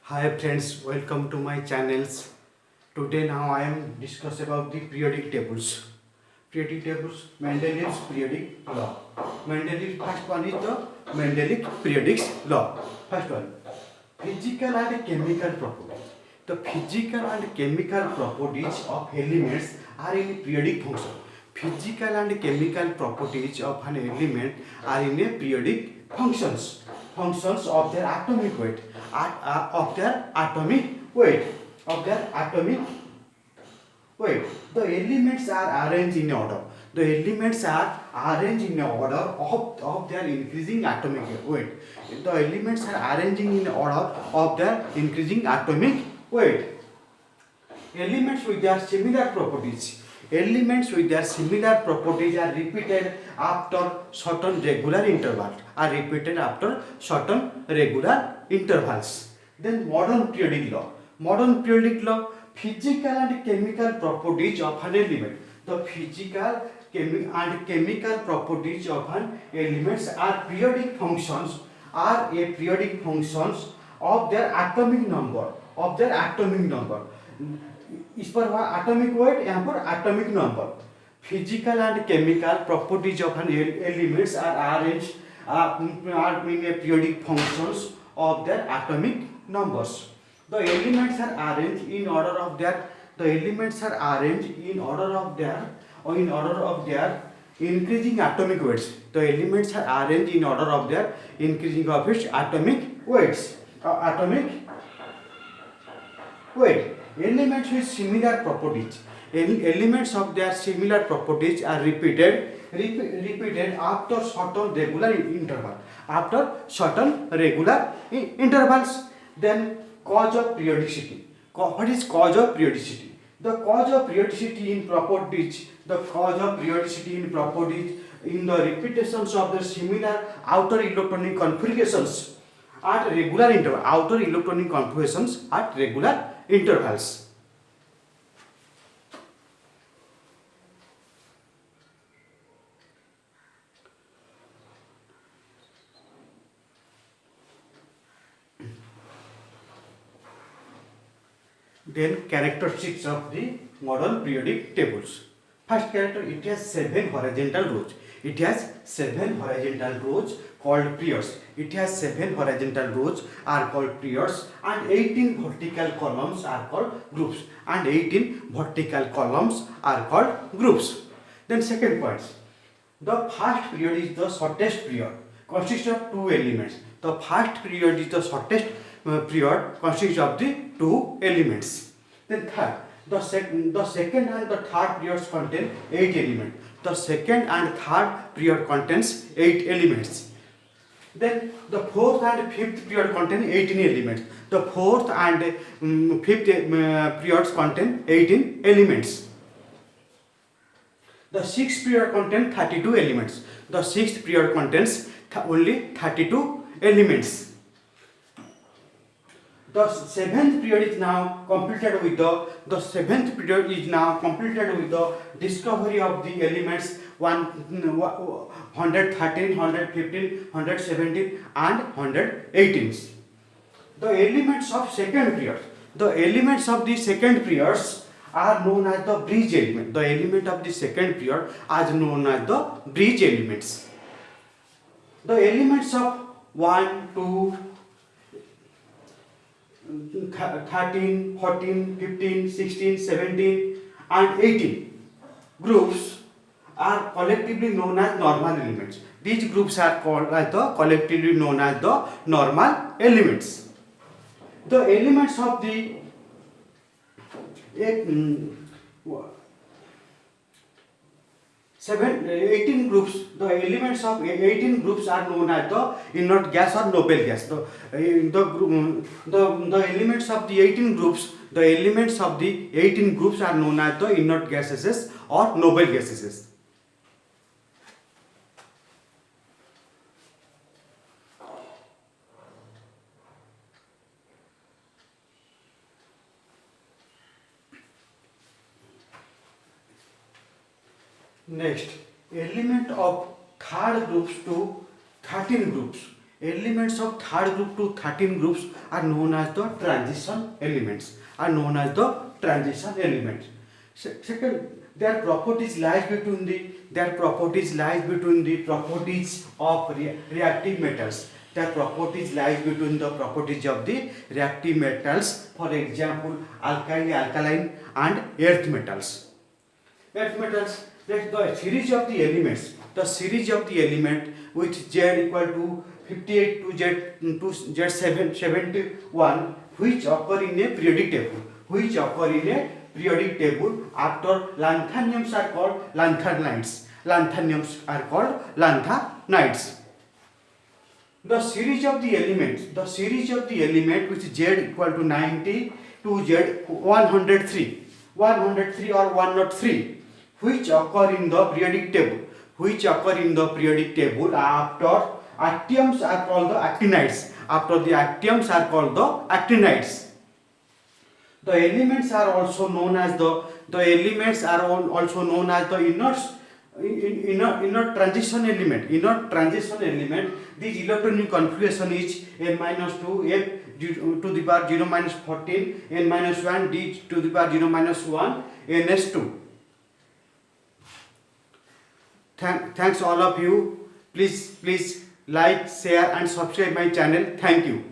Hi friends, welcome to my channels. Today now I am discuss about the periodic tables. Periodic tables, Mendeleev's periodic law. Mendeleev first one is the Mendeleev periodic law. First one, physical and chemical properties. The physical and chemical properties of elements are in periodic function. Physical and chemical properties of an element are in a periodic functions of their atomic weight of their atomic weight of their atomic weight. The elements are arranged in order. The elements are arranged in order of their increasing atomic weight. The elements are arranging in order of their increasing atomic weight. Elements with their similar properties. Elements with their similar properties are repeated after certain regular intervals. Are repeated after certain regular intervals. Then modern periodic law. Modern periodic law, physical and chemical properties of an element. The physical and chemical properties of an elements are periodic functions. Are a periodic functions of their atomic number. Of their atomic number. इस पर हुआ atomic weight, यहाँ पर atomic number. Physical and chemical properties of an elements are arranged are in a periodic functions of their atomic numbers. The elements are arranged in order of their increasing atomic weights. The elements are arranged in order of their increasing of its atomic weights. Atomic weight. Elements with similar properties. Elements of their similar properties are repeated after certain regular interval. After certain regular intervals. Then cause of periodicity. What is cause of periodicity? The cause of periodicity in properties. The cause of periodicity in properties in the repetitions of the similar outer electronic configurations at regular interval. Outer electronic configurations at regular intervals. Then characteristics of the modern periodic tables. First character, it has 7 horizontal rows. It has 7 horizontal rows called periods. It has 7 horizontal rows are called periods and 18 vertical columns are called groups. And 18 vertical columns are called groups. Then second point, the first period is the shortest period, consists of 2 elements. The first period is the shortest period, consists of the 2 elements. Then third, the second and the third periods contain 8 elements. The second and third period contains 8 elements. Then the fourth and fifth period contain 18 elements. The fourth and fifth periods contain 18 elements. The sixth period contains 32 elements. The sixth period contains only 32 elements. The seventh period is now completed with the seventh period is now completed with the discovery of the elements 113, 115, 117 and 118. The elements of second period. The elements of the second periods are known as the bridge element. The element of the second period are known as the bridge elements. The elements of 1, 2, 13, 14, 15, 16, 17 and 18 groups are collectively known as normal elements. These groups are called as the collectively known as the normal elements. The elements of the 18 groups, the elements of 18 groups are known as the inert gas or noble gas. The elements of the 18 groups, are known as the inert gases or noble gases. Next, element of third groups to 13 groups. elements of third group to 13 groups are known as the transition elements. Second, their properties lies between the properties of reactive metals. Their properties lies between the properties of the reactive metals. For example, alkali, alkaline, and earth metals. That's the series of the elements. The series of the element with Z equal to 58 to Z71, which occur in a periodic table. After lanthaniums are called lanthanides. The series of the element with Z equal to 90 to Z103 or 103, which occur in the periodic table. After actinides are called the actinides. The elements are also known as the inert transition element. This electronic configuration is n-2 f to the power 0-14 n-1 d to the power 0-1 ns2. Thanks all of you. Please like, share and subscribe my channel. Thank you.